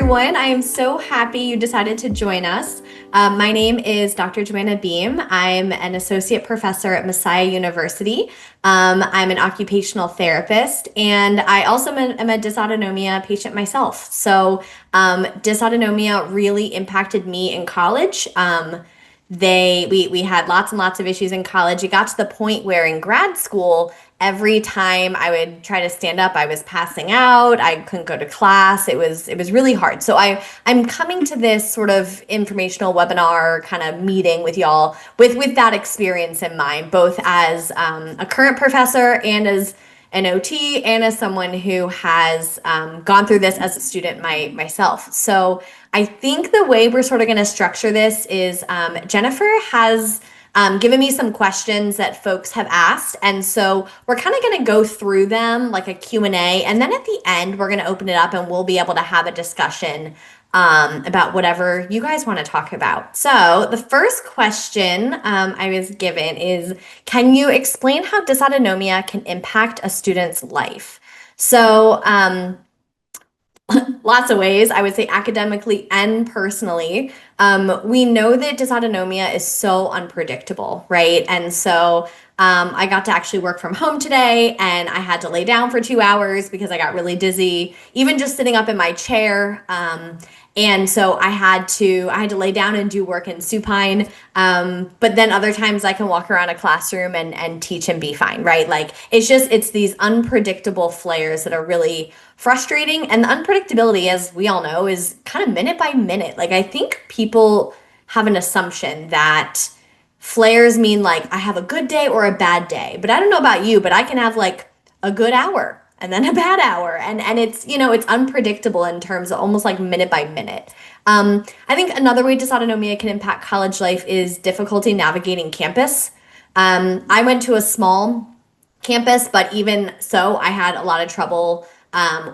everyone. I am so happy you decided to join us. My name is Dr. Joanna Beam. I'm an associate professor at Messiah University. I'm an occupational therapist, and I also am a dysautonomia patient myself. So dysautonomia really impacted me in college. We had lots and lots of issues in college. It got to the point where in grad school, every time I would try to stand up, I was passing out. I couldn't go to class. It was really hard. So I'm coming to this sort of informational webinar kind of meeting with y'all with that experience in mind, both as a current professor and as an OT and as someone who has gone through this as a student myself. So I think the way we're sort of going to structure this is Jennifer has given me some questions that folks have asked. And so we're kind of going to go through them like a Q&A. And then at the end, we're going to open it up and we'll be able to have a discussion about whatever you guys want to talk about. So the first question I was given is, can you explain how dysautonomia can impact a student's life? So lots of ways, I would say academically and personally. We know that dysautonomia is so unpredictable, right? And so I got to actually work from home today, and I had to lay down for 2 hours because I got really dizzy, even just sitting up in my chair. And so I had to lay down and do work in supine. But then other times I can walk around a classroom and teach and be fine, right? Like it's these unpredictable flares that are really frustrating. And the unpredictability, as we all know, is kind of minute by minute. Like I think people have an assumption that flares mean like I have a good day or a bad day. But I don't know about you, but I can have like a good hour and then a bad hour. And it's, it's unpredictable in terms of almost like minute by minute. I think another way dysautonomia can impact college life is difficulty navigating campus. I went to a small campus, but even so, I had a lot of trouble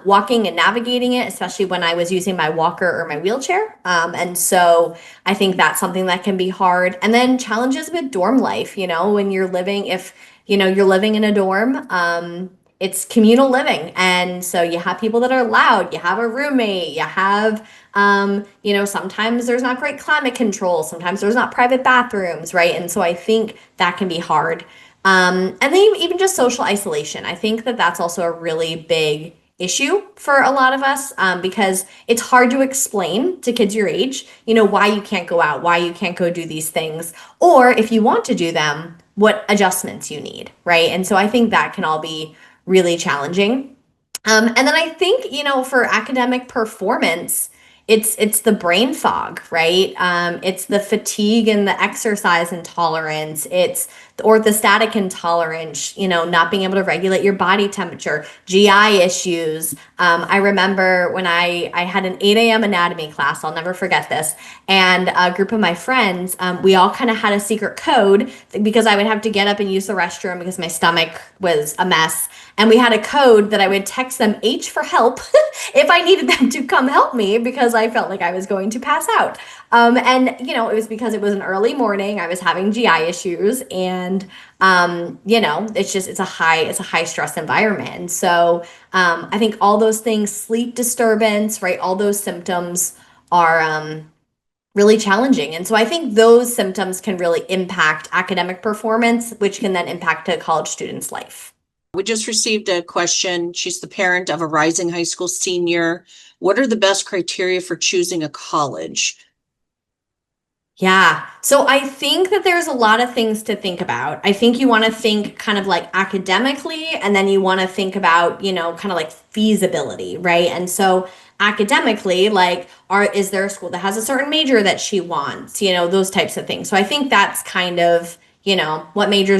walking and navigating it, especially when I was using my walker or my wheelchair. And so I think that's something that can be hard. And then challenges with dorm life, when you're living, if, you're living in a dorm, it's communal living. And so you have people that are loud, you have a roommate, you have, sometimes there's not great climate control, sometimes there's not private bathrooms, right? And so I think that can be hard. And then even just social isolation. I think that that's also a really big issue for a lot of us because it's hard to explain to kids your age, why you can't go out, why you can't go do these things, or if you want to do them, what adjustments you need, right? And so I think that can all be really challenging. And then I think, for academic performance, it's the brain fog, right? It's the fatigue and the exercise intolerance. It's the orthostatic intolerance, not being able to regulate your body temperature, GI issues. I remember when I had an 8 a.m. anatomy class, I'll never forget this. And a group of my friends, we all kind of had a secret code because I would have to get up and use the restroom because my stomach was a mess. And we had a code that I would text them H for help if I needed them to come help me because I felt like I was going to pass out. And it was because it was an early morning. I was having GI issues, and it's a high stress environment. And so I think all those things, sleep disturbance, right? All those symptoms are really challenging. And so I think those symptoms can really impact academic performance, which can then impact a college student's life. We just received a question. She's the parent of a rising high school senior. What are the best criteria for choosing a college? Yeah. So I think that there's a lot of things to think about. I think you want to think kind of like academically, and then you want to think about, kind of like feasibility, right? And so academically, like, is there a school that has a certain major that she wants, those types of things. So I think that's kind of, what major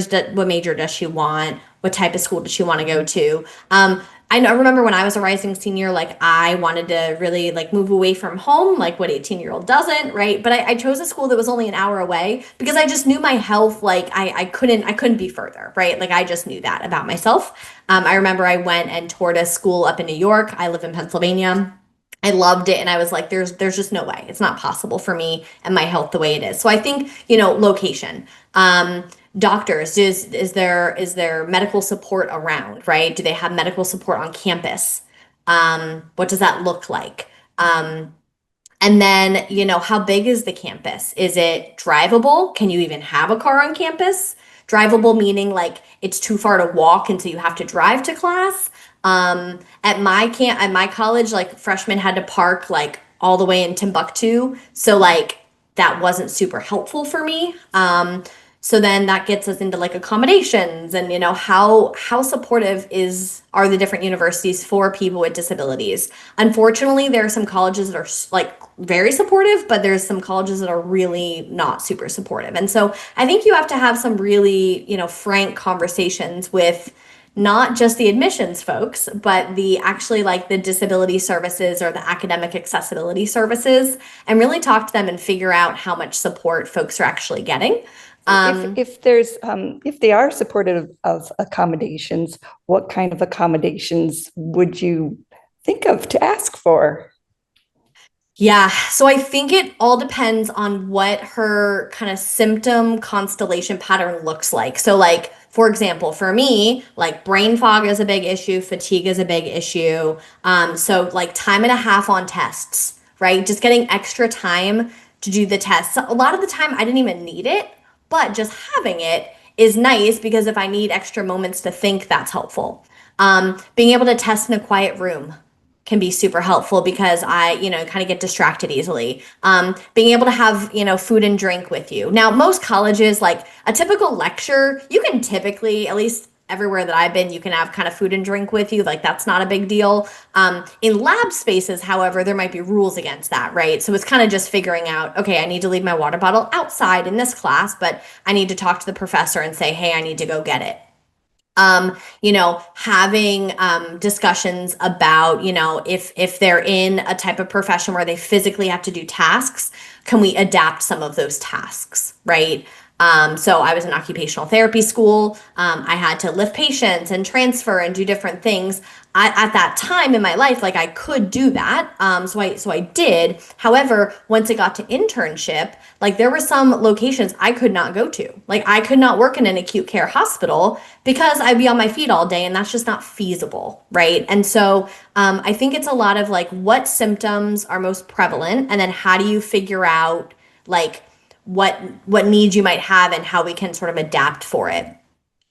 does she want? What type of school does she want to go to? I remember when I was a rising senior, like I wanted to really like move away from home, like what 18-year-old doesn't, right? But I chose a school that was only an hour away because I just knew my health, like I couldn't be further, right? Like I just knew that about myself. I remember I went and toured a school up in New York. I live in Pennsylvania. I loved it. And I was like, there's just no way. It's not possible for me and my health the way it is. So I think, location. Doctors, is there medical support around, right? Do they have medical support on campus? What does that look like? And then, how big is the campus? Is it drivable? Can you even have a car on campus? Drivable meaning like it's too far to walk and so you have to drive to class. At my college, like freshmen had to park like all the way in Timbuktu. So like that wasn't super helpful for me. So then that gets us into like accommodations and how supportive is are the different universities for people with disabilities. Unfortunately, there are some colleges that are like very supportive, but there's some colleges that are really not super supportive. And so I think you have to have some really, frank conversations with not just the admissions folks, but the actually like the disability services or the academic accessibility services and really talk to them and figure out how much support folks are actually getting. If they are supportive of accommodations, what kind of accommodations would you think of to ask for? Yeah, so I think it all depends on what her kind of symptom constellation pattern looks like. So, like, for example, for me, like brain fog is a big issue, fatigue is a big issue. So like time and a half on tests, right? Just getting extra time to do the tests. So a lot of the time I didn't even need it, but just having it is nice because if I need extra moments to think, that's helpful. Being able to test in a quiet room can be super helpful because I, kind of get distracted easily. Being able to have, food and drink with you. Now, most colleges, like a typical lecture, you can typically, at least everywhere that I've been, you can have kind of food and drink with you. Like that's not a big deal. In lab spaces, however, there might be rules against that, right? So it's kind of just figuring out, okay, I need to leave my water bottle outside in this class, but I need to talk to the professor and say, hey, I need to go get it. Having discussions about, if they're in a type of profession where they physically have to do tasks, can we adapt some of those tasks, right? So I was in occupational therapy school. I had to lift patients and transfer and do different things. At that time in my life, like I could do that. So I did. However, once it got to internship, like there were some locations I could not go to. Like I could not work in an acute care hospital because I'd be on my feet all day and that's just not feasible, right? And so I think it's a lot of like what symptoms are most prevalent and then how do you figure out like what needs you might have and how we can sort of adapt for it.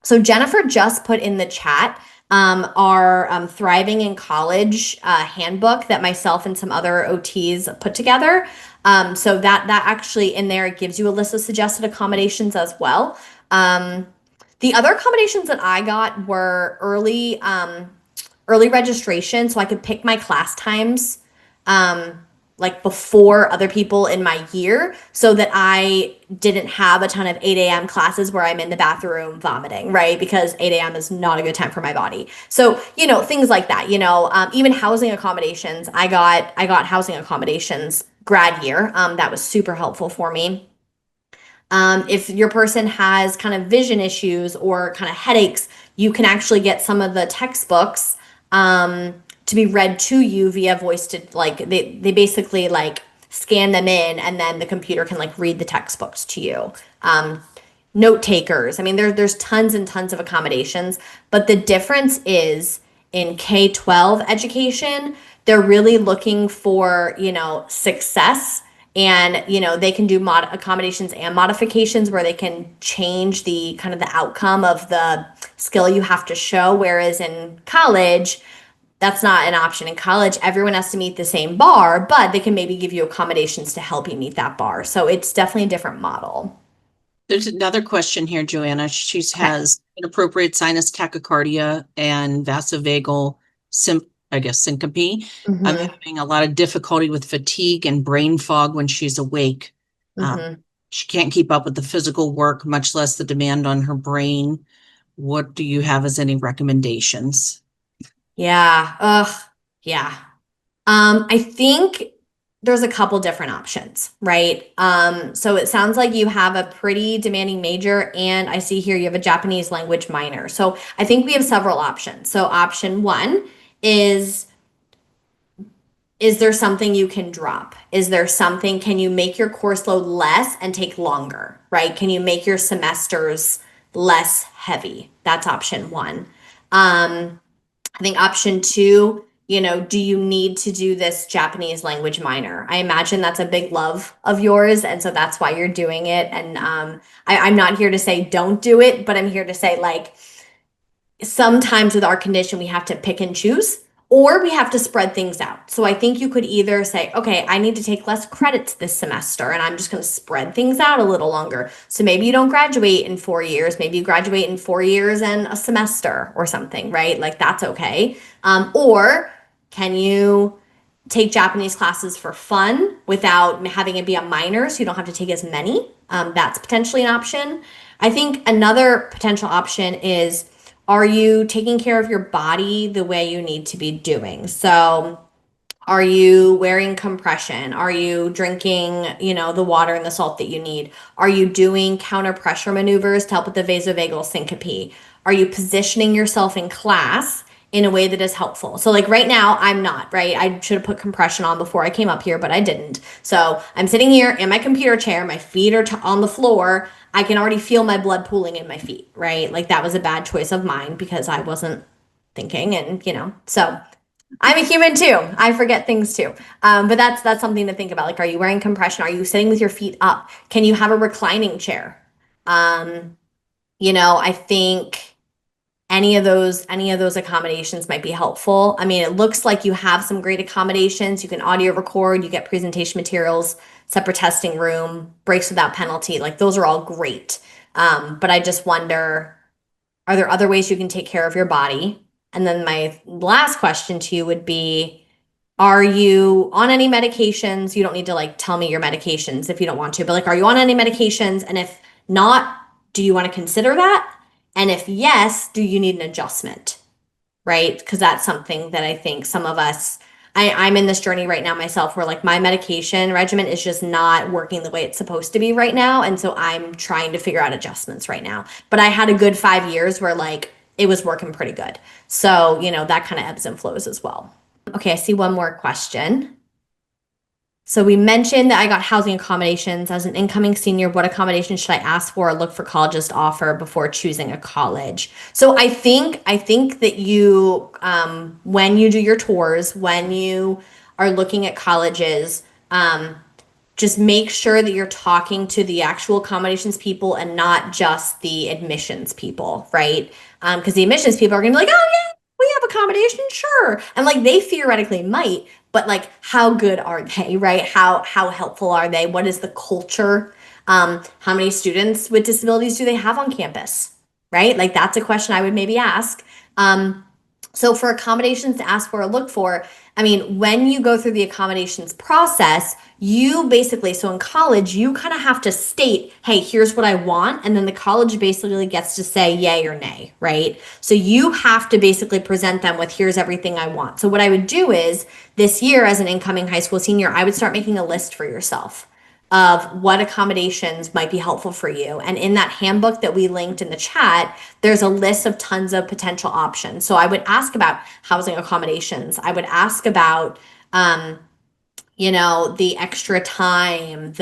So Jennifer just put in the chat our Thriving in College handbook that myself and some other OTs put together. So that actually in there it gives you a list of suggested accommodations as well. The other accommodations that I got were early registration, so I could pick my class times. Like before other people in my year so that I didn't have a ton of 8 a.m. classes where I'm in the bathroom vomiting, right? Because 8 a.m. is not a good time for my body. So, things like that, even housing accommodations. I got housing accommodations grad year. That was super helpful for me. If your person has kind of vision issues or kind of headaches, you can actually get some of the textbooks to be read to you via voice to like they basically like scan them in and then the computer can like read the textbooks to you. Note takers. I mean, there's tons and tons of accommodations, but the difference is in K-12 education, they're really looking for, success and, they can do accommodations and modifications where they can change the kind of the outcome of the skill you have to show. Whereas in college, that's not an option. In college, everyone has to meet the same bar, but they can maybe give you accommodations to help you meet that bar. So it's definitely a different model. There's another question here, Joanna. She Okay. has inappropriate sinus tachycardia and vasovagal syncope. I'm Mm-hmm. having a lot of difficulty with fatigue and brain fog when she's awake. Mm-hmm. She can't keep up with the physical work, much less the demand on her brain. What do you have as any recommendations? Yeah. Ugh. Yeah. I think there's a couple different options, right? So it sounds like you have a pretty demanding major, and I see here you have a Japanese language minor. So I think we have several options. So option one is is there something you can drop? Is there something, can you make your course load less and take longer, right? Can you make your semesters less heavy? That's option one. I think option two, do you need to do this Japanese language minor? I imagine that's a big love of yours, and so that's why you're doing it. And I'm not here to say don't do it, but I'm here to say, like, sometimes with our condition, we have to pick and choose, or we have to spread things out. So I think you could either say, okay, I need to take less credits this semester, and I'm just going to spread things out a little longer. So maybe you don't graduate in 4 years, maybe you graduate in 4 years and a semester or something, right? Like, that's okay. Or can you take Japanese classes for fun without having it be a minor, so you don't have to take as many? That's potentially an option. I think another potential option is, are you taking care of your body the way you need to be doing? So are you wearing compression? Are you drinking, the water and the salt that you need? Are you doing counter pressure maneuvers to help with the vasovagal syncope? Are you positioning yourself in class in a way that is helpful? So like right now, I'm not, right? I should have put compression on before I came up here, but I didn't. So I'm sitting here in my computer chair, my feet are on the floor. I can already feel my blood pooling in my feet, right? Like that was a bad choice of mine because I wasn't thinking, and so I'm a human too. I forget things too. But that's something to think about. Like, are you wearing compression? Are you sitting with your feet up? Can you have a reclining chair? I think any of those accommodations might be helpful. I mean, it looks like you have some great accommodations. You can audio record, you get presentation materials, separate testing room, breaks without penalty. Like, those are all great. But I just wonder, are there other ways you can take care of your body? And then my last question to you would be, are you on any medications? You don't need to like tell me your medications if you don't want to, but like, are you on any medications? And if not, do you want to consider that? And if yes, do you need an adjustment? Right? Because that's something that I think some of us, I'm in this journey right now myself where like my medication regimen is just not working the way it's supposed to be right now. And so I'm trying to figure out adjustments right now. But I had a good 5 years where like it was working pretty good. So, that kind of ebbs and flows as well. Okay, I see one more question. So we mentioned that I got housing accommodations. As an incoming senior, what accommodations should I ask for or look for colleges to offer before choosing a college? So I think that you, when you do your tours, when you are looking at colleges, just make sure that you're talking to the actual accommodations people and not just the admissions people, right? Because the admissions people are going to be like, oh yeah, we have accommodations, sure, and like they theoretically might, but like how good are they, right? How helpful are they? What is the culture? How many students with disabilities do they have on campus, right? Like that's a question I would maybe ask. So for accommodations to ask for or look for, I mean, when you go through the accommodations process, you basically, so in college, you kind of have to state, hey, here's what I want. And then the college basically gets to say yay or nay, right? So you have to basically present them with, here's everything I want. So what I would do is this year as an incoming high school senior, I would start making a list for yourself of what accommodations might be helpful for you. And in that handbook that we linked in the chat, there's a list of tons of potential options. So I would ask about housing accommodations. I would ask about, the extra time,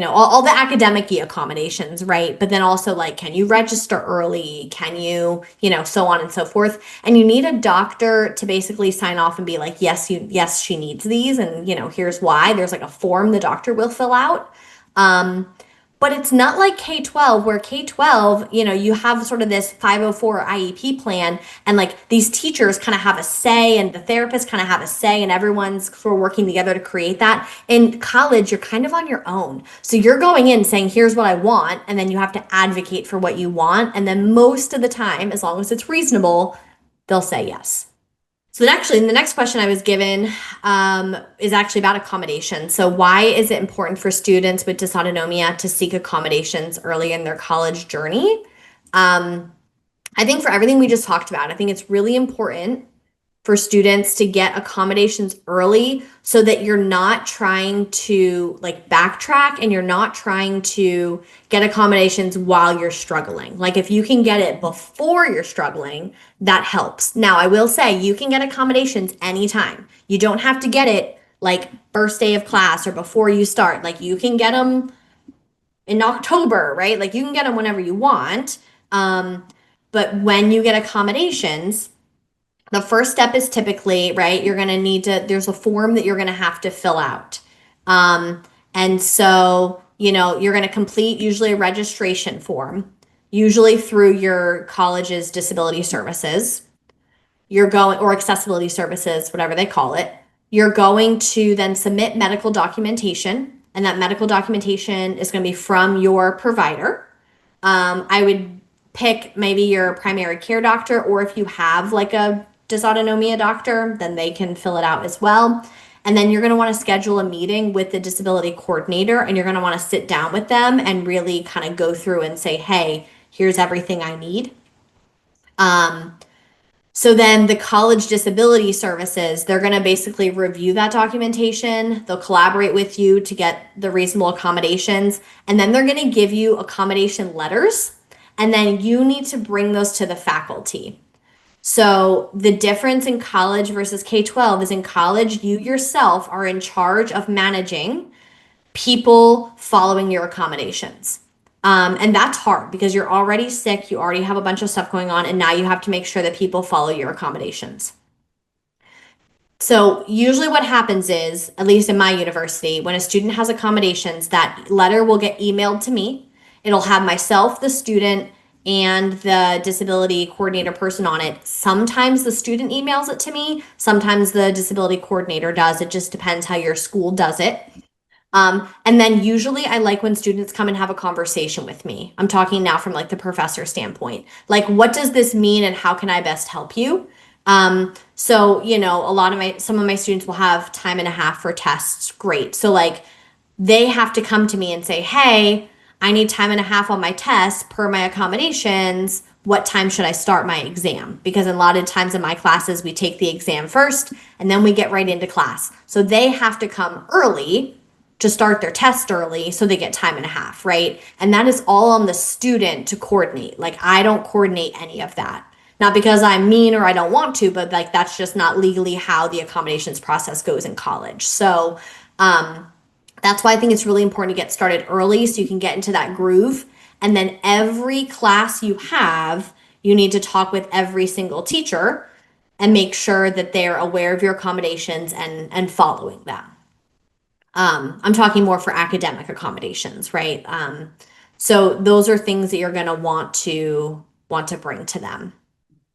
all the academic accommodations, right? But then also like, can you register early? Can you, so on and so forth. And you need a doctor to basically sign off and be like, yes, she needs these. And, here's why. There's like a form the doctor will fill out. But it's not like K-12, where K-12, you have sort of this 504 IEP plan, and like these teachers kind of have a say, and the therapists kind of have a say, and everyone's sort of working together to create that. In college, you're kind of on your own. So you're going in saying, here's what I want, and then you have to advocate for what you want. And then most of the time, as long as it's reasonable, they'll say yes. So actually, the next question I was given is actually about accommodation. So why is it important for students with dysautonomia to seek accommodations early in their college journey? I think for everything we just talked about, I think it's really important for students to get accommodations early so that you're not trying to like backtrack and you're not trying to get accommodations while you're struggling. Like if you can get it before you're struggling, that helps. Now, I will say you can get accommodations anytime. You don't have to get it like first day of class or before you start. Like you can get them in October, right? Like you can get them whenever you want. But when you get accommodations, The first step is typically, right, you're going to need to, there's a form that you're going to have to fill out. And so, you're going to complete usually a registration form, usually through your college's disability services. You're going, or accessibility services, whatever they call it. You're going to then submit medical documentation, and that medical documentation is going to be from your provider. I would pick maybe your primary care doctor, or if you have like a dysautonomia doctor, then they can fill it out as well. And then you're going to want to schedule a meeting with the disability coordinator, and you're going to want to sit down with them and really kind of go through and say, hey, here's everything I need. So then the college disability services, they're going to basically review that documentation. They'll collaborate with you to get the reasonable accommodations. And then they're going to give you accommodation letters. And then you need to bring those to the faculty. So the difference in college versus K-12 is in college, you yourself are in charge of managing people following your accommodations. And that's hard because you're already sick, you already have a bunch of stuff going on, and now you have to make sure that people follow your accommodations. So usually what happens is, at least in my university, when a student has accommodations, that letter will get emailed to me. It'll have myself, the student, and the disability coordinator person on it. Sometimes the student emails it to me, sometimes the disability coordinator does. It just depends how your school does it. And then usually I like when students come and have a conversation with me. I'm talking now from like the professor standpoint. Like, what does this mean and how can I best help you? So, some of my students will have time and a half for tests. Great. So like they have to come to me and say, hey, I need time and a half on my test per my accommodations. What time should I start my exam? Because a lot of times in my classes, we take the exam first and then we get right into class. So they have to come early to start their test early so they get time and a half, right? And that is all on the student to coordinate. Like, I don't coordinate any of that. Not because I'm mean or I don't want to, but like that's just not legally how the accommodations process goes in college. So that's why I think it's really important to get started early so you can get into that groove. And then every class you have, you need to talk with every single teacher and make sure that they're aware of your accommodations and following them. I'm talking more for academic accommodations, right? So those are things that you're going to want to bring to them.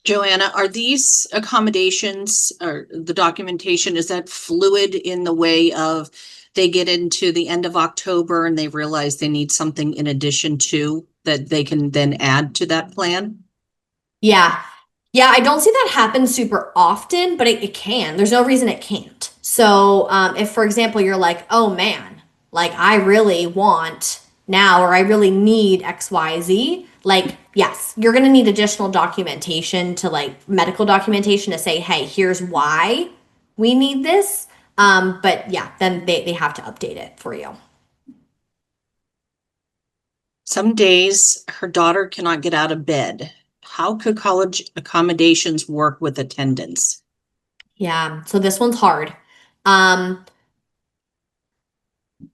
Joanna, are these accommodations or the documentation, is that fluid in the way of they get into the end of October and they realize they need something in addition to that they can then add to that plan? Yeah. Yeah, I don't see that happen super often, but it can. There's no reason it can't. So if, for example, you're like, oh man, like I really want now, or I really need XYZ, like, yes, you're going to need additional documentation to like medical documentation to say, hey, here's why we need this. But yeah, then they have to update it for you. Some days her daughter cannot get out of bed. How could college accommodations work with attendance? Yeah, so this one's hard.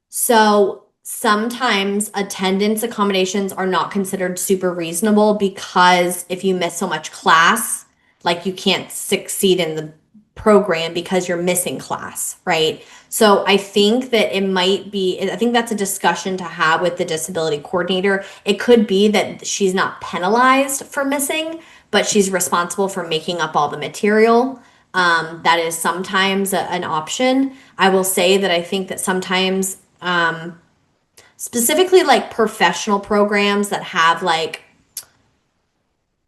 So sometimes attendance accommodations are not considered super reasonable because if you miss so much class, like you can't succeed in the program because you're missing class, right? So I think that I think that's a discussion to have with the disability coordinator. It could be that she's not penalized for missing, but she's responsible for making up all the material. That is sometimes an option. I will say that I think that sometimes specifically like professional programs that have like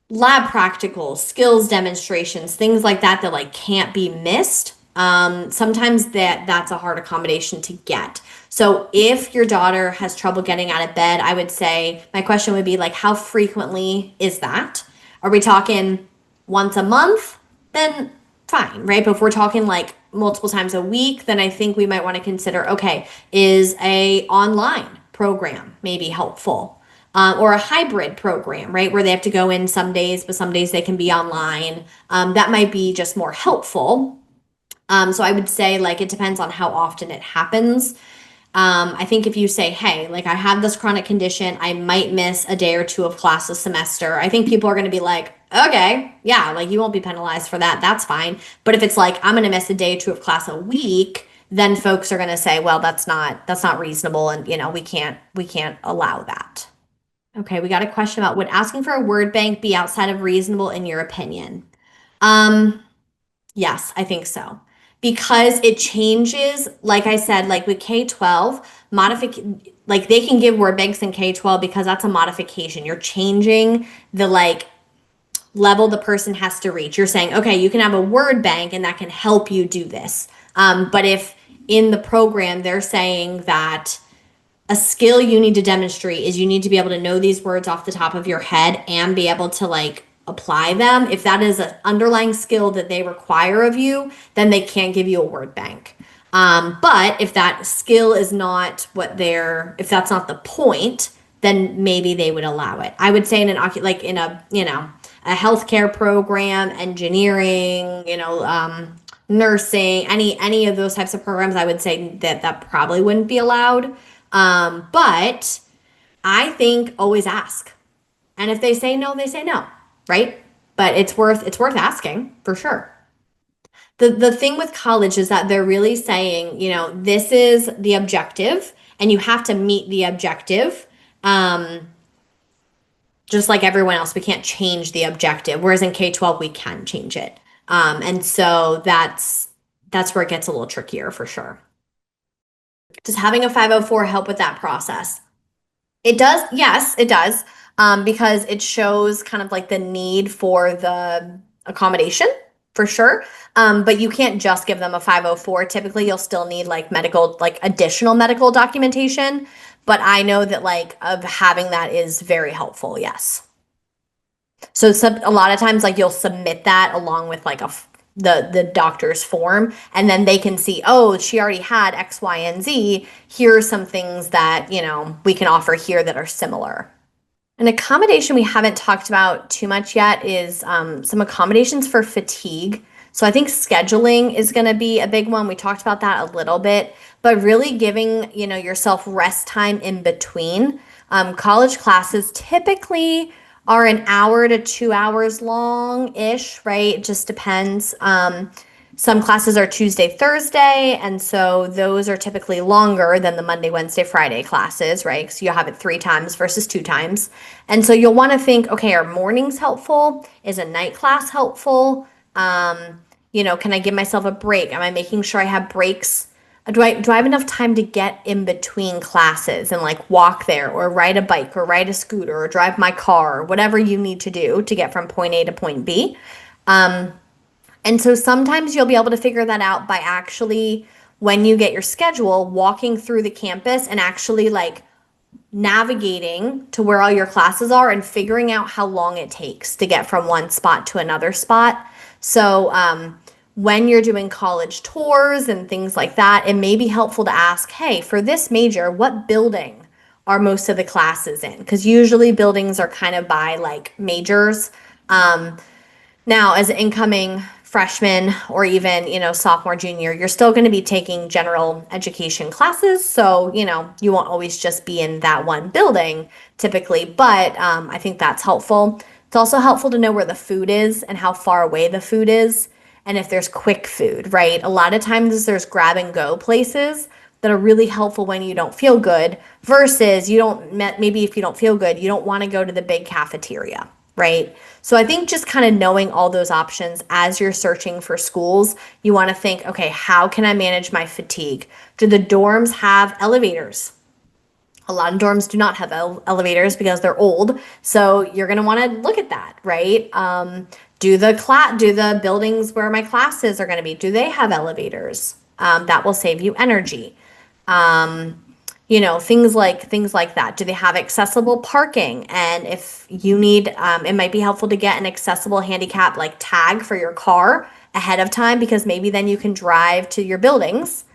lab practicals, skills demonstrations, things like that like can't be missed. Sometimes that's a hard accommodation to get. So if your daughter has trouble getting out of bed, I would say my question would be like, how frequently is that? Are we talking once a month? Then fine, right? But if we're talking like multiple times a week, then I think we might want to consider, okay, is a online program maybe helpful? Or a hybrid program, right? Where they have to go in some days, but some days they can be online. That might be just more helpful. So I would say like it depends on how often it happens. I think if you say, hey, like I have this chronic condition, I might miss a day or two of class a semester. I think people are going to be like, okay, yeah, like you won't be penalized for that. That's fine. But if it's like, I'm going to miss a day or two of class a week, then folks are going to say, well, that's not reasonable. And we can't allow that. Okay. We got a question about, would asking for a word bank be outside of reasonable in your opinion? Um, Yes, I think so. Because it changes, like I said, like with K-12, like they can give word banks in K-12 because that's a modification. You're changing the like level the person has to reach. You're saying, okay, you can have a word bank and that can help you do this. But if in the program they're saying that a skill you need to demonstrate is you need to be able to know these words off the top of your head and be able to like apply them. If that is an underlying skill that they require of you, then they can't give you a word bank. But if that skill is not if that's not the point, then maybe they would allow it. I would say in like in a healthcare program, engineering, nursing, any of those types of programs, I would say that probably wouldn't be allowed. But I think always ask. And if they say no, they say no, right? But it's worth asking for sure. The thing with college is that they're really saying, this is the objective and you have to meet the objective. Just like everyone else, we can't change the objective. Whereas in K-12, we can change it. And so that's where it gets a little trickier for sure. Does having a 504 help with that process? It does. Yes, it does. Because it shows kind of like the need for the accommodation for sure. But you can't just give them a 504. Typically, you'll still need like additional medical documentation. But I know that like of having that is very helpful. Yes. So a lot of times like you'll submit that along with like the doctor's form, and then they can see, oh, she already had X, Y, and Z. Here are some things that, we can offer here that are similar. An accommodation we haven't talked about too much yet is some accommodations for fatigue. So I think scheduling is going to be a big one. We talked about that a little bit, but really giving, yourself rest time in between. College classes typically are an hour to 2 hours long-ish, right? It just depends. Some classes are Tuesday, Thursday, and so those are typically longer than the Monday, Wednesday, Friday classes, right? So you'll have it 3 times versus 2 times. And so you'll want to think, okay, are mornings helpful? Is a night class helpful? Can I give myself a break? Am I making sure I have breaks? Do I have enough time to get in between classes and like walk there or ride a bike or ride a scooter or drive my car or whatever you need to do to get from point A to point B? And so sometimes you'll be able to figure that out by actually, when you get your schedule, walking through the campus and actually like navigating to where all your classes are and figuring out how long it takes to get from one spot to another spot. So when you're doing college tours and things like that, it may be helpful to ask, hey, for this major, what building are most of the classes in? Because usually buildings are kind of by like majors. Now, as an incoming freshman or even, sophomore, junior, you're still going to be taking general education classes. So, you won't always just be in that one building typically, but I think that's helpful. It's also helpful to know where the food is and how far away the food is and if there's quick food, right? A lot of times there's grab and go places that are really helpful when you don't feel good versus maybe if you don't feel good, you don't want to go to the big cafeteria, right? So I think just kind of knowing all those options as you're searching for schools, you want to think, okay, how can I manage my fatigue? Do the dorms have elevators? A lot of dorms do not have elevators because they're old. So you're going to want to look at that, right? Do the buildings where my classes are going to be, do they have elevators? That will save you energy. Things like that. Do they have accessible parking? And if you need, it might be helpful to get an accessible handicap like tag for your car ahead of time, because maybe then you can drive to your buildings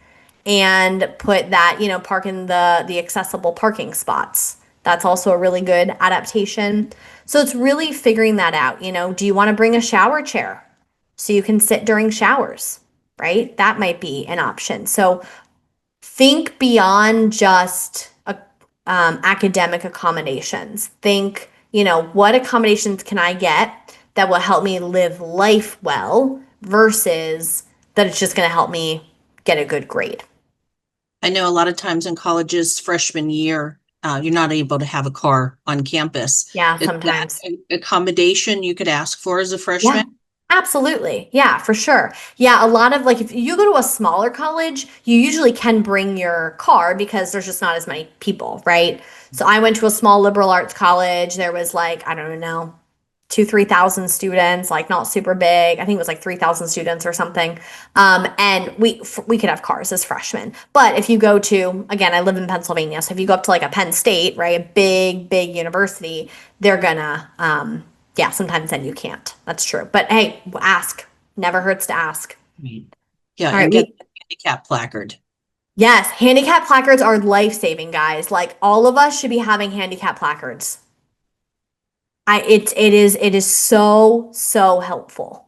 and put that, park in the accessible parking spots. That's also a really good adaptation. So it's really figuring that out. Do you want to bring a shower chair so you can sit during showers, right? That might be an option. So think beyond just academic accommodations. Think, what accommodations can I get that will help me live life well versus that it's just going to help me get a good grade. I know a lot of times in colleges, freshman year, you're not able to have a car on campus. Yeah, Is that sometimes. an accommodation you could ask for as a Yeah, freshman? absolutely. Yeah, for sure. Yeah, a lot of like if you go to a smaller college, you usually can bring your car because there's just not as many people, right? So I went to a small liberal arts college. There was like, I don't know, 3,000 students, like not super big. I think it was like 3,000 students or something. And we could have cars as freshmen. But if you go to, again, I live in Pennsylvania, so if you go up to like a Penn State, right, a big university, they're gonna, yeah, sometimes then you can't. That's true. But hey, ask. Never hurts to ask. Right. Yeah, All right, and get the handicap placard. yes, handicap placards are life-saving, guys. Like all of us should be having handicap placards. It is so helpful.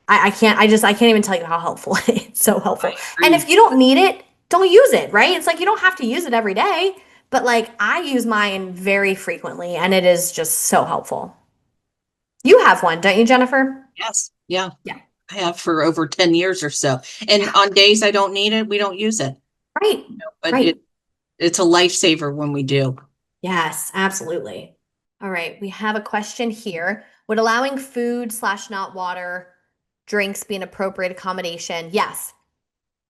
I can't even tell you how helpful it is. It's so I helpful. And if agree. you don't need it, don't use it, right? It's like you don't have to use it every day, but like I use mine very frequently and it is just so helpful. You have one, don't you, Jennifer? Yes. Yeah, Yeah. I have for over 10 years or so. And on days I don't need it, we don't use it. Right. But Right. it's a lifesaver when we do. Yes, absolutely. All right, we have a question here. Would allowing food slash not water drinks be an appropriate accommodation? Yes.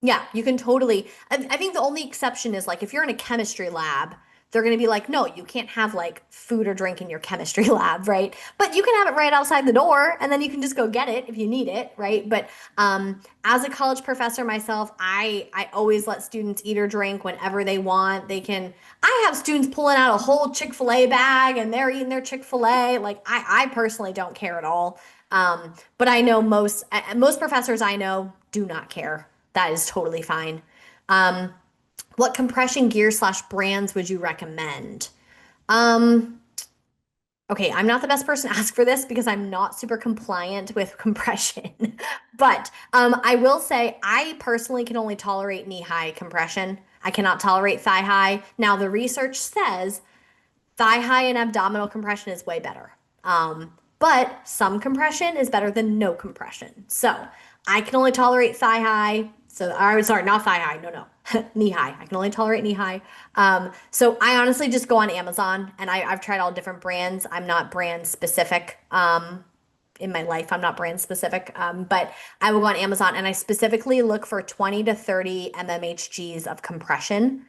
Yeah, you can totally. I think the only exception is like if you're in a chemistry lab, they're going to be like, no, you can't have like food or drink in your chemistry lab, right? But you can have it right outside the door and then you can just go get it if you need it, right? But as a college professor myself, I always let students eat or drink whenever they want. They can. I have students pulling out a whole Chick-fil-A bag and they're eating their Chick-fil-A. Like I personally don't care at all. But I know most professors I know do not care. That is totally fine. Um, what compression gear slash brands would you recommend? Um, okay, I'm not the best person to ask for this because I'm not super compliant with compression. But I will say I personally can only tolerate knee high compression. I cannot tolerate thigh high. Now, the research says thigh high and abdominal compression is way better. But some compression is better than no compression. So I can only tolerate thigh high. So, or, sorry, not thigh high. No, no, knee high. I can only tolerate knee high. So I honestly just go on Amazon and I've tried all different brands. I'm not brand specific. In my life, I'm not brand specific, but I will go on Amazon and I specifically look for 20 to 30 mmHgs of compression.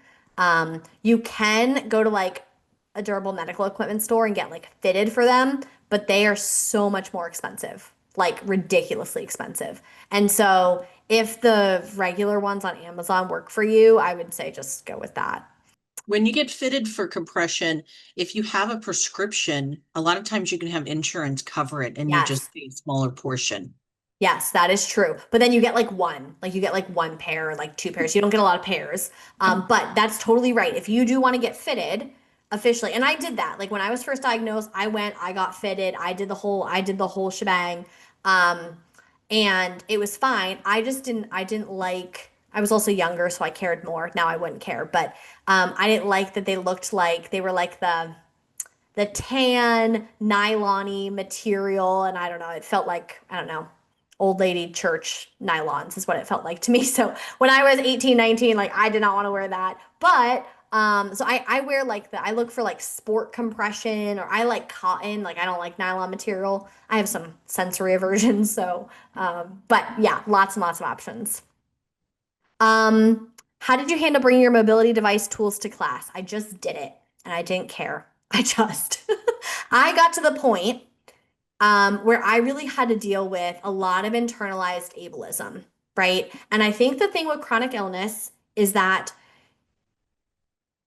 You can go to like a durable medical equipment store and get like fitted for them, but they are so much more expensive, like ridiculously expensive. And so if the regular ones on Amazon work for you, I would say just go with that. When you get fitted for compression, if you have a prescription, a lot of times you can have insurance cover it and you Yes. just pay a smaller portion. Yes, that is true. But then you get like you get like one pair or like two pairs. You don't get a lot of pairs. But that's totally right. If you do want to get fitted officially, and I did that. Like when I was first diagnosed, I got fitted. I did the whole shebang. Um, and it was fine. I didn't like, I was also younger, so I cared more. Now I wouldn't care, but I didn't like that they looked like they were like the tan nylon-y material and I don't know, it felt like, I don't know, old lady church nylons is what it felt like to me. So when I was 18, 19, like I did not want to wear that. But so I wear like I look for like sport compression or I like cotton, like I don't like nylon material. I have some sensory aversion, so but yeah, lots and lots of options. How did you handle bringing your mobility device tools to class? I just did it and I didn't care. I just, I got to the point where I really had to deal with a lot of internalized ableism, right? And I think the thing with chronic illness is that,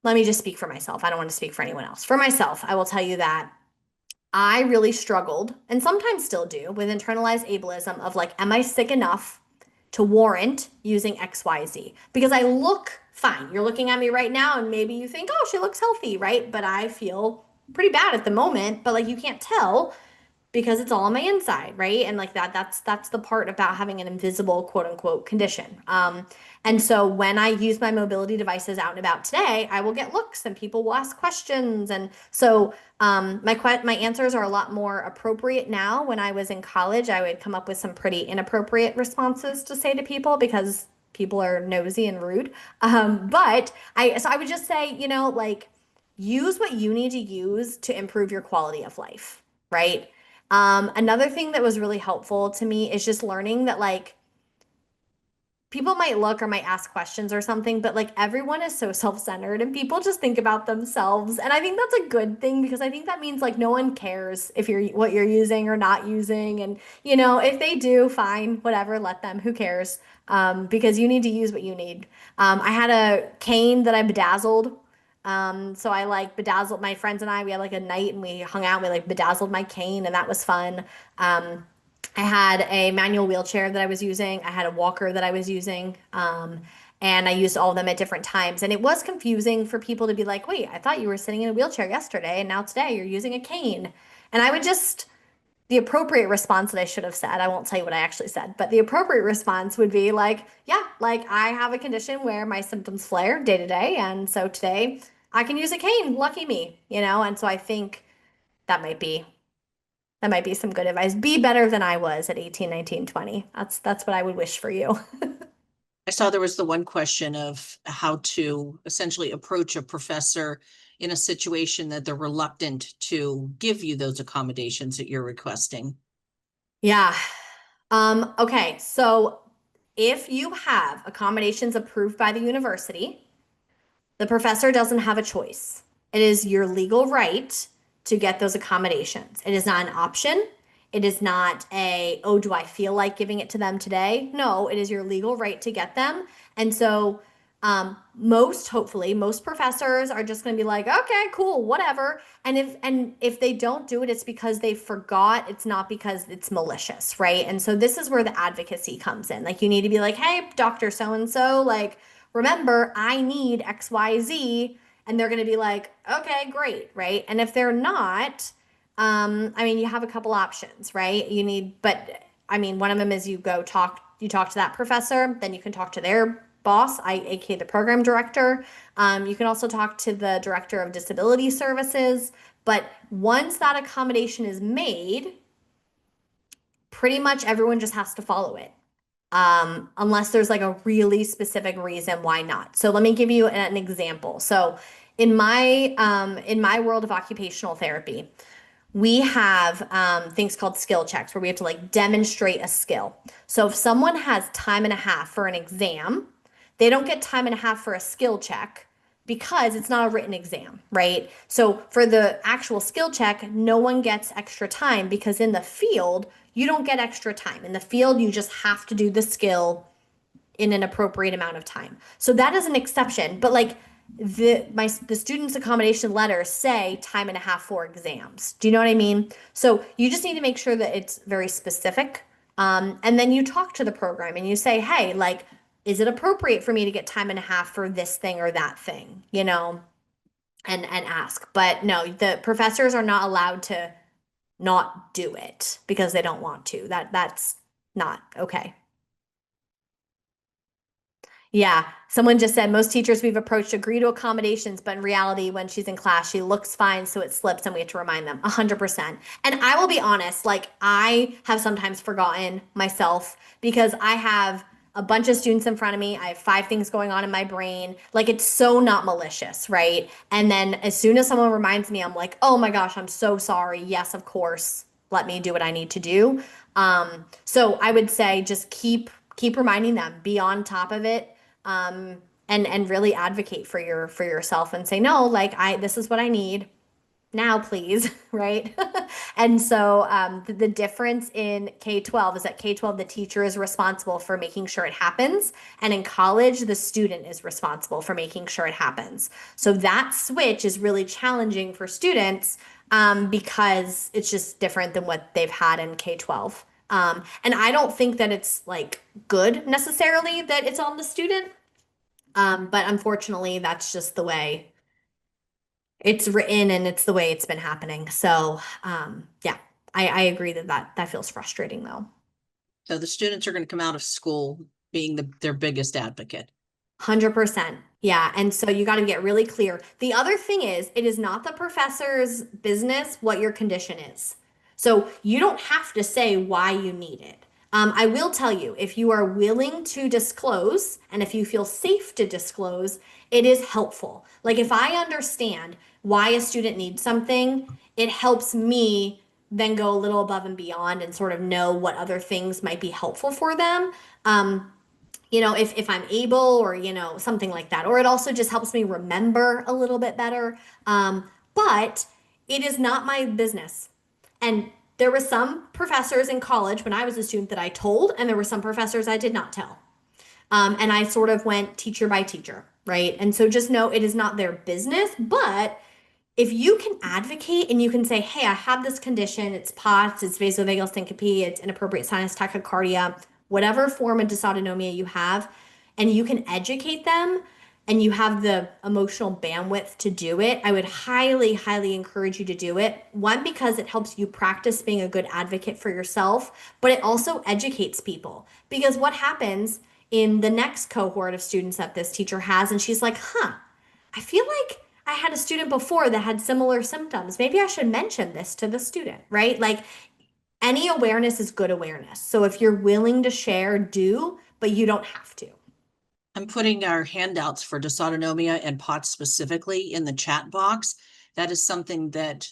let me just speak for myself. I don't want to speak for anyone else. For myself, I will tell you that I really struggled and sometimes still do with internalized ableism of like, am I sick enough to warrant using XYZ? Because I look fine. You're looking at me right now and maybe you think, oh, she looks healthy, right? But I feel pretty bad at the moment, but like you can't tell. because it's all on my inside, right? And like that's the part about having an invisible quote unquote condition. And so when I use my mobility devices out and about today, I will get looks and people will ask questions. And so my answers are a lot more appropriate now. When I was in college, I would come up with some pretty inappropriate responses to say to people because people are nosy and rude. So I would just say, like use what you need to use to improve your quality of life, right? Another thing that was really helpful to me is just learning that like people might look or might ask questions or something, but like everyone is so self-centered and people just think about themselves. And I think that's a good thing because I think that means like no one cares if you're what you're using or not using. And if they do, fine, whatever, let them, who cares? Because you need to use what you need. I had a cane that I bedazzled. So I like bedazzled my friends and we had like a night and we hung out, and we like bedazzled my cane and that was fun. I had a manual wheelchair that I was using. I had a walker that I was using. And I used all of them at different times. And it was confusing for people to be like, wait, I thought you were sitting in a wheelchair yesterday, and now today you're using a cane. And I would just, the appropriate response that I should have said, I won't tell you what I actually said, but the appropriate response would be like, yeah, like I have a condition where my symptoms flare day to day. And so today I can use a cane. Lucky me. And so I think that might be that might be some good advice. Be better than I was at 18, 19, 20. That's what I would wish for you. I saw there was the one question of how to essentially approach a professor in a situation that they're reluctant to give you those accommodations that you're requesting. Yeah. Okay. So if you have accommodations approved by the university, the professor doesn't have a choice. It is your legal right to get those accommodations. It is not an option. It is not oh, do I feel like giving it to them today? No, it is your legal right to get them. And so, hopefully, most professors are just going to be like, okay, cool, whatever. And if they don't do it, it's because they forgot. It's not because it's malicious, right? And so this is where the advocacy comes in. Like you need to be like, hey, Doctor So and So, like remember, I need XYZ. And they're going to be like, okay, great, right? And if they're not, you have a couple options, right? But I mean, one of them is you talk to that professor, then you can talk to their boss, aka the program director. You can also talk to the director of disability services. But once that accommodation is made, pretty much everyone just has to follow it. Unless there's like a really specific reason why not. So let me give you an example. So in my world of occupational therapy, we have things called skill checks where we have to like demonstrate a skill. So if someone has time and a half for an exam, they don't get time and a half for a skill check because it's not a written exam, right? So for the actual skill check, no one gets extra time because in the field, you don't get extra time. In the field, you just have to do the skill in an appropriate amount of time. So that is an exception. But like the students' accommodation letters say time and a half for exams. Do you know what I mean? So you just need to make sure that it's very specific. And then you talk to the program and you say, hey, like, is it appropriate for me to get time and a half for this thing or that thing? And ask. But no, the professors are not allowed to not do it because they don't want to. That's not okay. Yeah, someone just said most teachers we've approached agree to accommodations, but in reality, when she's in class, she looks fine, so it slips, and we have to remind them 100%. And I will be honest, like I have sometimes forgotten myself because I have a bunch of students in front of me. I have five things going on in my brain. Like it's so not malicious, right? And then as soon as someone reminds me, I'm like, oh my gosh, I'm so sorry. Yes, of course. Let me do what I need to do. So I would say just keep reminding them, be on top of it, and really advocate for yourself and say no, like this is what I need now, please, right? And so the difference in K-12 is that K-12 the teacher is responsible for making sure it happens, and in college the student is responsible for making sure it happens. So that switch is really challenging for students because it's just different than what they've had in K-12. And I don't think that it's like good necessarily that it's on the student. But unfortunately, that's just the way it's written and it's the way it's been happening. So, yeah. I agree that feels frustrating though. So the students are going to come out of school being their biggest advocate. 100%. Yeah. And so you got to get really clear. The other thing is, it is not the professor's business what your condition is. So you don't have to say why you need it. I will tell you, if you are willing to disclose and if you feel safe to disclose, it is helpful. Like if I understand why a student needs something, it helps me then go a little above and beyond and sort of know what other things might be helpful for them. Um, if I'm able or, something like that. Or it also just helps me remember a little bit better. But it is not my business. And there were some professors in college when I was a student that I told, and there were some professors I did not tell. And I sort of went teacher by teacher, right? And so just know it is not their business, but if you can advocate and you can say, hey, I have this condition, it's POTS, it's vasovagal syncope, it's inappropriate sinus tachycardia, whatever form of dysautonomia you have, and you can educate them and you have the emotional bandwidth to do it, I would highly, highly encourage you to do it. One, because it helps you practice being a good advocate for yourself, but it also educates people. Because what happens in the next cohort of students that this teacher has, and she's like, I feel like I had a student before that had similar symptoms. Maybe I should mention this to the student, right? Like any awareness is good awareness. So if you're willing to share, do, but you don't have to. I'm putting our handouts for dysautonomia and POTS specifically in the chat box. That is something that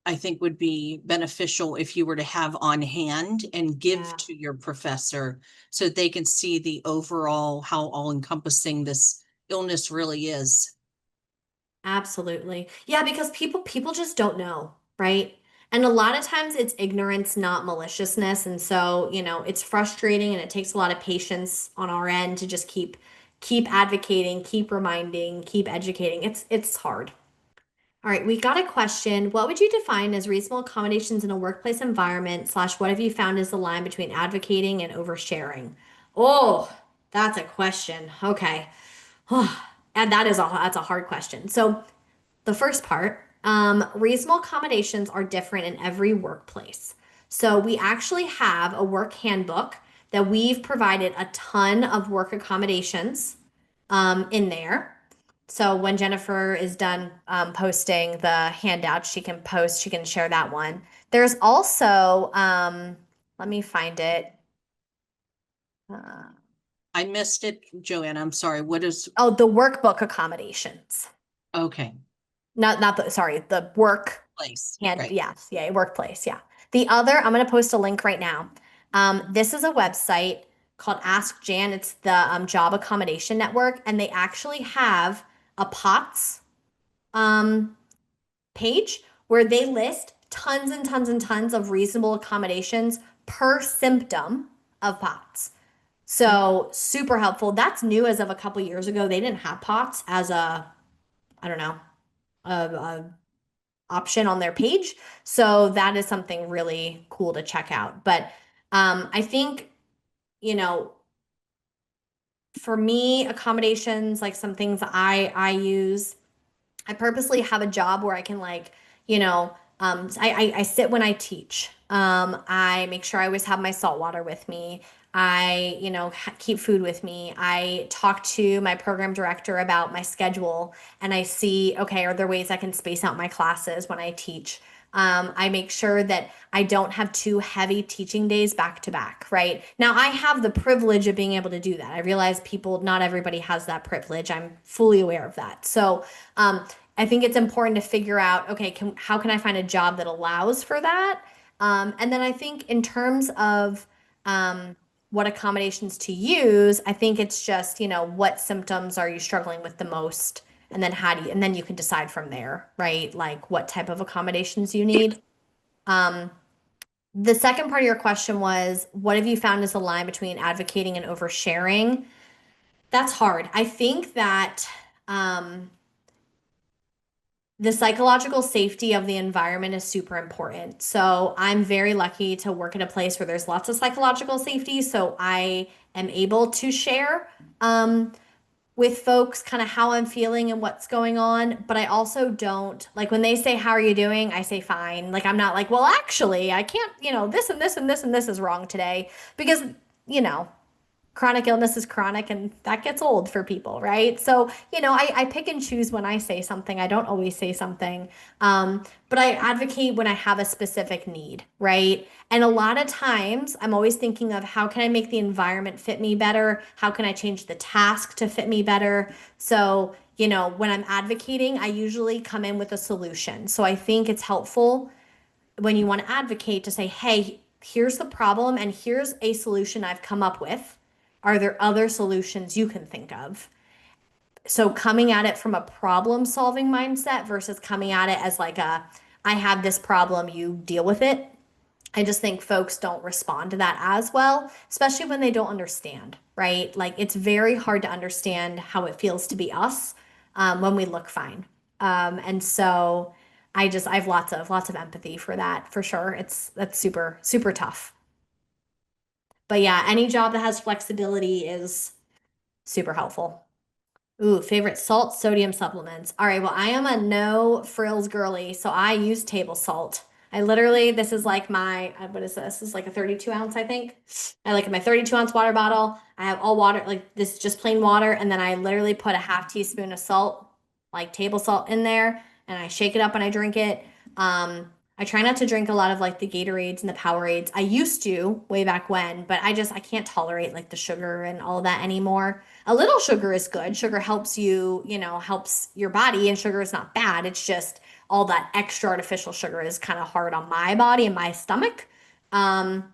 I think would be beneficial if you were to have on hand and give Yeah. to your professor so that they can see the overall, how all encompassing this illness really is. Absolutely. Yeah, because people just don't know, right? And a lot of times it's ignorance, not maliciousness. And so, it's frustrating and it takes a lot of patience on our end to just keep advocating, keep reminding, keep educating. It's hard. All right, we got a question. What would you define as reasonable accommodations in a workplace environment, slash what have you found is the line between advocating and oversharing? Oh, that's a question. Okay. And that's a hard question. So the first part, reasonable accommodations are different in every workplace. So we actually have a work handbook that we've provided a ton of work accommodations in there. So when Jennifer is done posting the handout, she can share that one. There's also, let me find it. Uh, I missed it, Joanna. I'm sorry. What is, oh, the workbook accommodations. okay, Not the, sorry, the work place, and right? yes, yeah, workplace, yeah. The other, I'm going to post a link right now. This is a website called Ask Jan. It's the Job Accommodation Network, and they actually have a POTS um, page where they list tons and tons and tons of reasonable accommodations per symptom of POTS. So super helpful. That's new as of a couple years ago. They didn't have POTS as I don't know, a option on their page. So that is something really cool to check out. But I think, you know, for me, accommodations, like some things I use, I purposely have a job where I can I sit when I teach. I make sure I always have my salt water with me. I, keep food with me. I talk to my program director about my schedule and I see, okay, are there ways I can space out my classes when I teach? I make sure that I don't have two heavy teaching days back to back, right? Now, I have the privilege of being able to do that. I realize not everybody has that privilege. I'm fully aware of that. So, I think it's important to figure out, okay, how can I find a job that allows for that? And then I think in terms of what accommodations to use, I think it's just, what symptoms are you struggling with the most? And then and then you can decide from there, right? Like what type of accommodations you need. Um, the second part of your question was, what have you found is the line between advocating and oversharing? That's hard. I think that the psychological safety of the environment is super important. So I'm very lucky to work in a place where there's lots of psychological safety. So I am able to share. with folks kind of how I'm feeling and what's going on, but I also don't like when they say, "How are you doing?" I say, "Fine." Like I'm not like, "Well, actually, I can't, this and this and this and this is wrong today," because, you know, chronic illness is chronic and that gets old for people, right? So, I pick and choose when I say something. I don't always say something. But I advocate when I have a specific need, right? And a lot of times I'm always thinking of how can I make the environment fit me better? How can I change the task to fit me better? So, when I'm advocating, I usually come in with a solution. So I think it's helpful when you want to advocate to say, hey, here's the problem and here's a solution I've come up with. Are there other solutions you can think of? So coming at it from a problem solving mindset versus coming at it as like I have this problem, you deal with it. I just think folks don't respond to that as well, especially when they don't understand, right? Like it's very hard to understand how it feels to be us when we look fine. And so I have lots of empathy for that for sure. That's super, super tough. But yeah, any job that has flexibility is super helpful. Ooh, favorite salt sodium supplements. All right, well, I am a no frills girly, so I use table salt. This is like my, what is this? This is like a 32 ounce, I think. I like my 32-ounce water bottle. I have all water, like this just plain water, and then I literally put a half teaspoon of salt, like table salt in there, and I shake it up and I drink it. I try not to drink a lot of like the Gatorades and the Powerades. I used to way back when, but I can't tolerate like the sugar and all of that anymore. A little sugar is good. Sugar helps you, helps your body, and sugar is not bad. It's just all that extra artificial sugar is kind of hard on my body and my stomach. Um,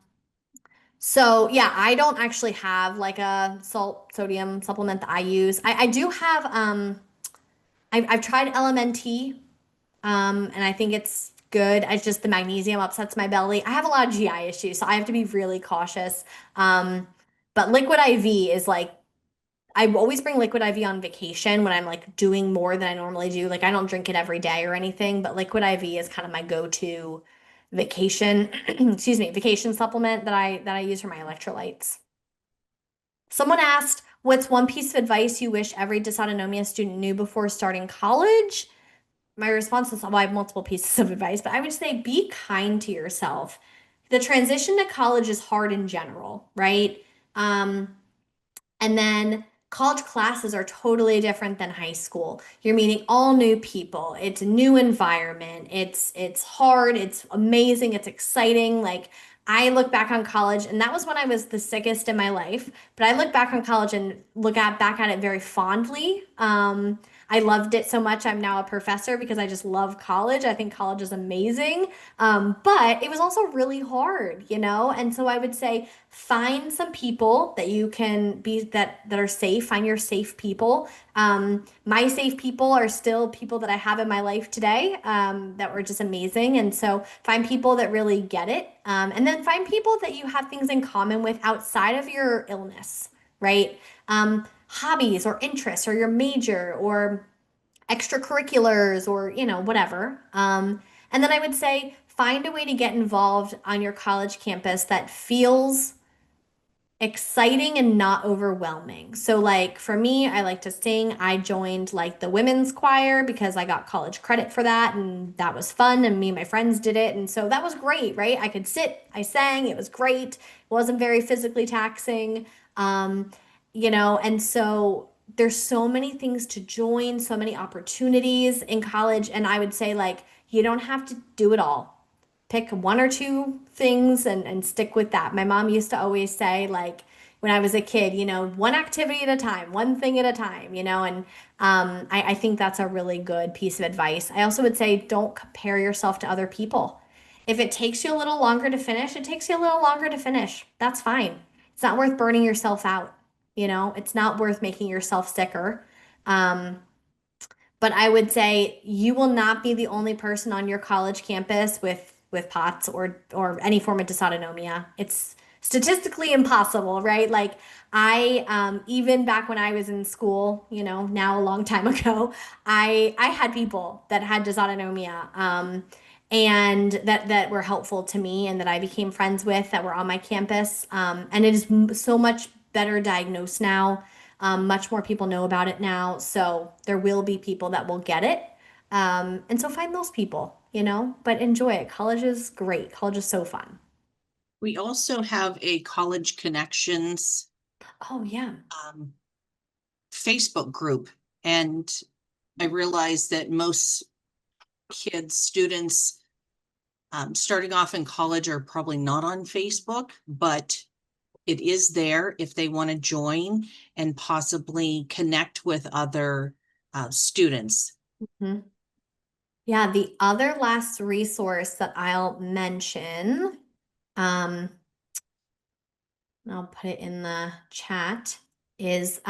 so yeah, I don't actually have like a salt sodium supplement that I use. I do have I've tried LMNT, and I think it's good. It's just the magnesium upsets my belly. I have a lot of GI issues, so I have to be really cautious. But Liquid IV is like I always bring Liquid IV on vacation when I'm like doing more than I normally do. Like I don't drink it every day or anything, but Liquid IV is kind of my go-to vacation, excuse me, vacation supplement that I use for my electrolytes. Someone asked, what's one piece of advice you wish every dysautonomia student knew before starting college? My response is, well, I have multiple pieces of advice, but I would say be kind to yourself. The transition to college is hard in general, right? Um, and then college classes are totally different than high school. You're meeting all new people. It's a new environment. It's hard, it's amazing, it's exciting. Like I look back on college and that was when I was the sickest in my life, but I look back on college and back at it very fondly. I loved it so much. I'm now a professor because I just love college. I think college is amazing. But it was also really hard, And so I would say find some people that you can be that are safe. Find your safe people. My safe people are still people that I have in my life today that were just amazing. And so find people that really get it. And then find people that you have things in common with outside of your illness, right? Hobbies or interests or your major or extracurriculars or whatever. And then I would say find a way to get involved on your college campus that feels exciting and not overwhelming. So like for me, I like to sing. I joined like the women's choir because I got college credit for that and that was fun and me and my friends did it and so that was great, right? I could sit, I sang, it was great. It wasn't very physically taxing. And so there's so many things to join, so many opportunities in college and I would say like you don't have to do it all. Pick one or two things and stick with that. My mom used to always say, like, when I was a kid, one activity at a time, one thing at a time, and I think that's a really good piece of advice. I also would say don't compare yourself to other people. If it takes you a little longer to finish, it takes you a little longer to finish. That's fine. It's not worth burning yourself out, it's not worth making yourself sicker. Um, but I would say you will not be the only person on your college campus with POTS or any form of dysautonomia. It's statistically impossible, right? Like I even back when I was in school, now a long time ago, I had people that had dysautonomia and that were helpful to me and that I became friends with that were on my campus. And it is so much better diagnosed now. Much more people know about it now. So there will be people that will get it. And so find those people, but enjoy it. College is great. College is so fun. We also have a College Connections Oh, yeah. Facebook group. And I realize that most students starting off in college are probably not on Facebook, but it is there if they want to join and possibly connect with other students. Mm-hmm. Yeah, the other last resource that I'll mention, I'll put it in the chat, is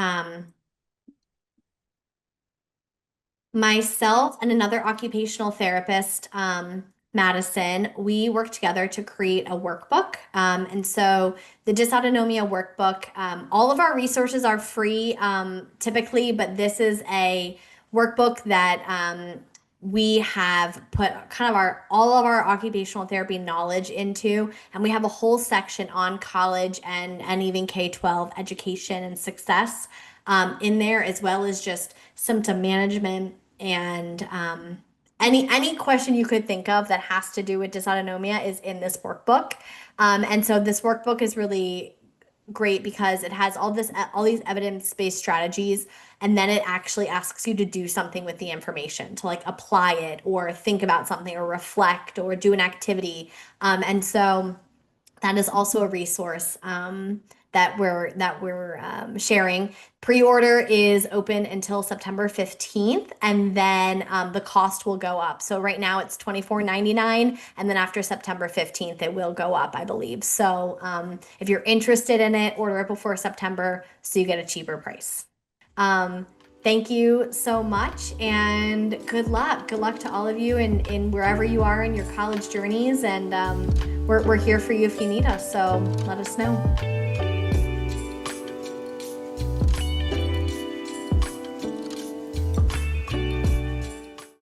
myself and another occupational therapist, Madison, we worked together to create a workbook. And so the Dysautonomia workbook, all of our resources are free typically, but this is a workbook that we have put kind of all of our occupational therapy knowledge into, and we have a whole section on college and even K-12 education and success in there, as well as just symptom management and any question you could think of that has to do with dysautonomia is in this workbook. And so this workbook is really great because it has all these evidence-based strategies, and then it actually asks you to do something with the information, to like apply it or think about something or reflect or do an activity. And so that is also a resource that we're sharing. Pre-order is open until September 15th, and then the cost will go up. So right now it's $24.99, and then after September 15th it will go up, I believe. So if you're interested in it, order it before September so you get a cheaper price. Thank you so much, and good luck. Good luck to all of you in wherever you are in your college journeys, and we're here for you if you need us, so let us know.